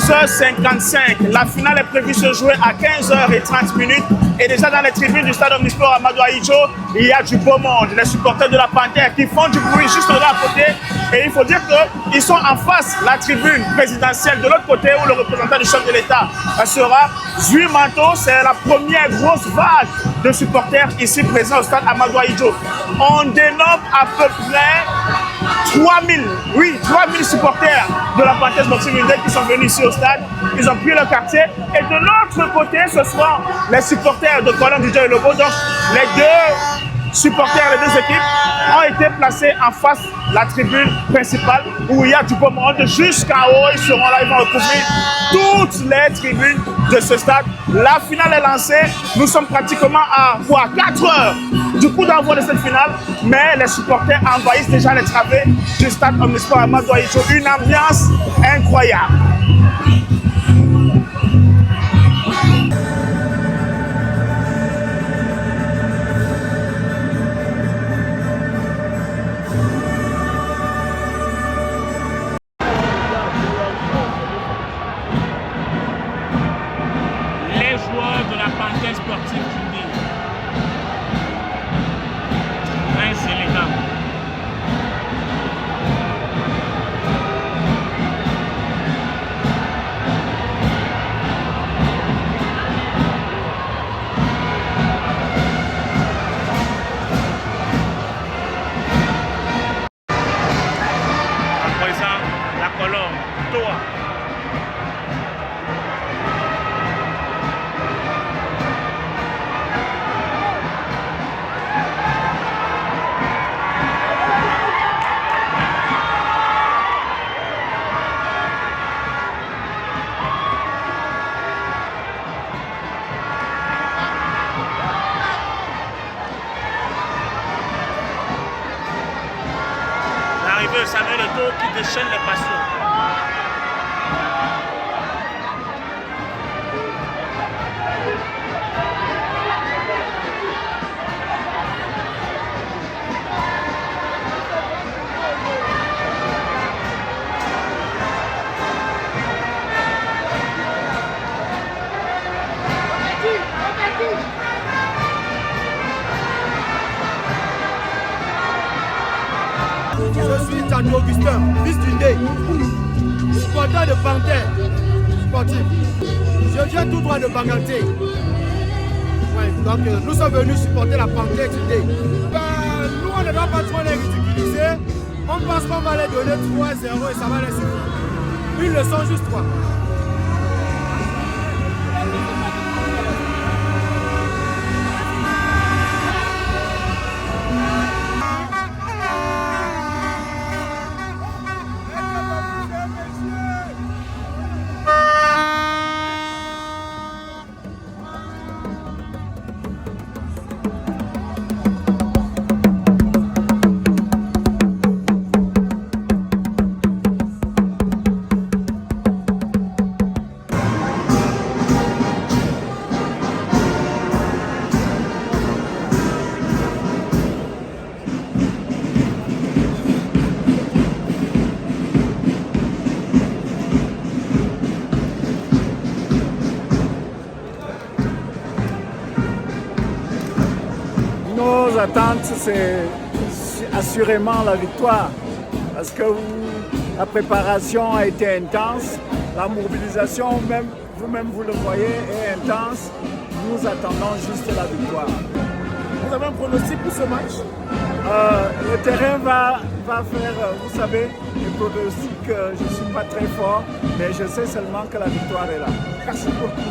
11h55. La finale est prévue se jouer à 15h30. Et déjà dans les tribunes du stade Omnisport Amadou Ahidjo, il y a du beau monde. Les supporters de la Panthère qui font du bruit juste là à côté. Et il faut dire qu'ils sont en face, la tribune présidentielle. De l'autre côté, où le représentant du chef de l'État sera Zui Manto. C'est la première grosse vague de supporters ici présents au stade Amadou Ahidjo. On dénomme à peu près 3000 supporters de la Panthère Sportive Unité qui sont venus ici au stade. Ils ont pris leur quartier. Et de l'autre côté, ce seront les supporters de Colombe DJ et Lobo. Donc, les deux supporters, les deux équipes ont été placés en face de la tribune principale où il y a du beau monde. Jusqu'en haut, ils seront là, ils vont recouvrir toutes les tribunes de ce stade. La finale est lancée. Nous sommes pratiquement à 4 heures du coup d'envoi de cette finale. Mais les supporters envahissent déjà les travées du stade Omnisport Amadou Ahidjo. Une ambiance incroyable. Samuel Eto'o qui déchaîne les passions. Je suis Tchani Augustin, fils d'Undé, supporter de Panthère sportif. Je viens tout droit de Bangalté. Ouais, donc nous sommes venus supporter la Panthère d'Undé. Nous, on ne doit pas trop les ridiculiser. On pense qu'on va les donner 3-0 et ça va les suffire. Une leçon, juste 3. Nos attentes, c'est assurément la victoire. Parce que la préparation a été intense, la mobilisation, vous-même vous le voyez, est intense. Nous attendons juste la victoire. Vous avez un pronostic pour ce match? Le terrain va faire, vous savez, les pronostics, je ne suis pas très fort, mais je sais seulement que la victoire est là. Merci beaucoup.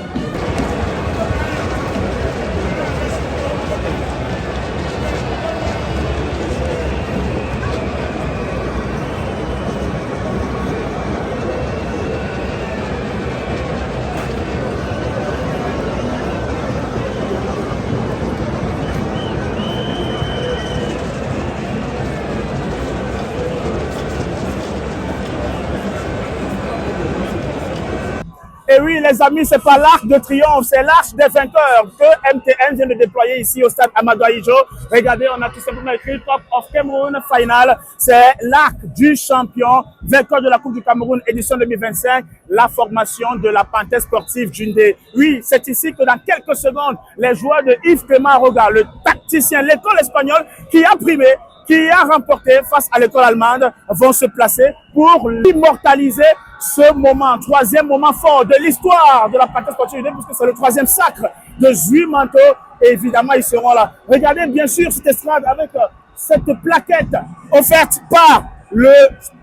Et oui, les amis, c'est pas l'arc de triomphe, c'est l'arche des vainqueurs que MTN vient de déployer ici au stade Amadou Ahidjo. Regardez, on a tout simplement écrit Top of Cameroon Final. C'est l'arc du champion, vainqueur de la Coupe du Cameroun édition 2025, la formation de la Panthère sportive Djundé. Oui, c'est ici que dans quelques secondes, les joueurs de Yves Clément Aroga, le tacticien, l'école espagnole qui a primé, qui a remporté face à l'école allemande, vont se placer pour immortaliser ce moment, troisième moment fort de l'histoire de la Panthère sportive, puisque c'est le troisième sacre de Zui Manto. Et évidemment, ils seront là. Regardez bien sûr cette estrade avec cette plaquette offerte par le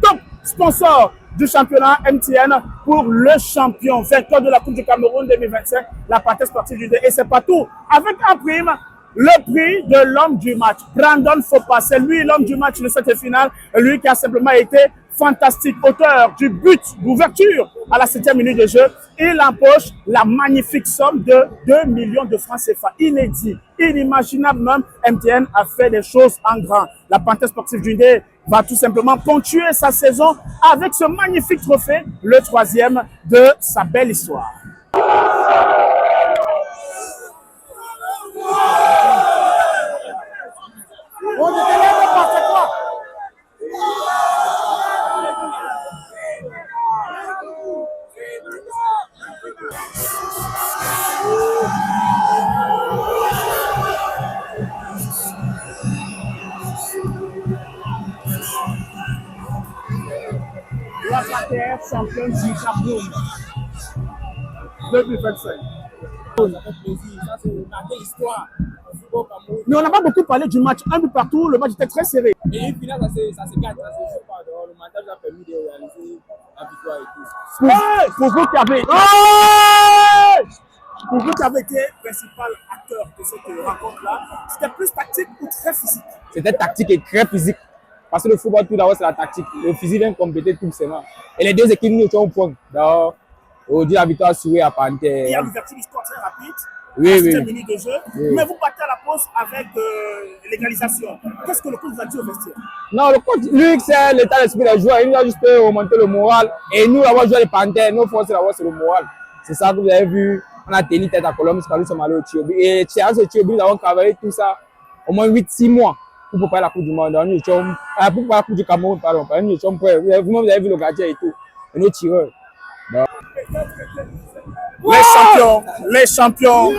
top sponsor du championnat MTN pour le champion, vainqueur de la Coupe du Cameroun 2025, la Panthère sportive du D. Et c'est pas tout. Avec un prime, le prix de l'homme du match. Brandon Fopa, c'est lui l'homme du match de cette finale. Lui qui a simplement été fantastique, auteur du but d'ouverture à la 7e minute de jeu. Il empoche la magnifique somme de 2 millions de francs CFA. Inédit, inimaginable même. MTN a fait des choses en grand. La Panthère sportive du D va tout simplement ponctuer sa saison avec ce magnifique trophée, le troisième de sa belle histoire. On était là, n'importe quoi. La Panthère championne du Cameroun 2025. Ça fait plaisir, ça c'est marqué l'histoire. Mais on n'a pas beaucoup parlé du match, un but partout, le match était très serré. Et une finale, ça se gagne, ça se joue pas. Donc, le montage a permis de réaliser la victoire et tout. Ouais, pour vous qui avez été principal acteur de cette rencontre-là, c'était plus tactique ou très physique? C'était tactique et très physique. Parce que le football, tout d'abord, c'est la tactique. Le physique vient compléter tout simplement. Et les deux équipes nous étaient au point. Donc, aujourd'hui, la victoire assurée à Panthère. Il y a l'ouverture du score très rapide. Oui. Minutes de jeu, oui. Mais vous partez à la pause avec l'égalisation. Qu'est-ce que le coach vous a dit au vestiaire? Non, le coach, lui, c'est l'état d'esprit des joueurs. Il nous a juste remonté le moral. Et nous, avoir joué les Panthères, nos forces, c'est le moral. C'est ça que vous avez vu. On a tenu tête à Colombie, nous sommes allés au Thiobi. Et Thierry et Thiobi, nous avons travaillé tout ça au moins 8-6 mois pour préparer la Coupe du Monde. Pour préparer la Coupe du Cameroun, pardon. Nous sommes prêts. Vous-même, vous avez vu le gardien et tout. Et nos tireurs. Donc. Les champions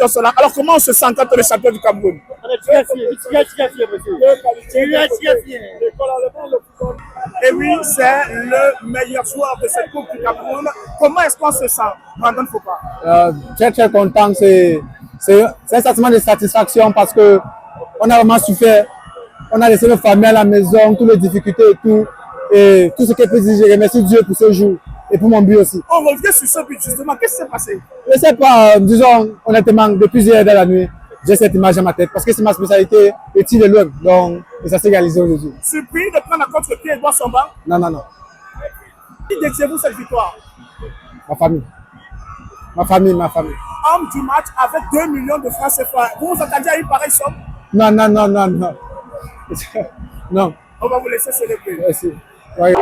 sont là. Alors comment on se sent quand on est champion du Cameroun? Et oui, c'est le meilleur joueur de cette Coupe du Cameroun. Comment est-ce qu'on se sent, Brandon Fopa? Très très content. C'est un sentiment de satisfaction parce que on a vraiment souffert. On a laissé nos familles à la maison, toutes les difficultés et tout. Et tout ce que je peux dire, je remercie Dieu pour ce jour. Et pour mon but aussi. On revient sur ce but justement. Qu'est-ce qui s'est passé? Je ne sais pas, disons honnêtement, depuis hier dans la nuit, j'ai cette image dans ma tête parce que c'est ma spécialité, le tir de loin. Donc, et ça s'est réalisé aujourd'hui. Surpris de prendre à contre-pied Edouard Samba? Non. Qui détiez-vous cette victoire? Ma famille. Homme du match avec 2 millions de francs CFA. Vous vous attendiez à une pareille somme? Non. Non. On va vous laisser célébrer. Merci. Ouais.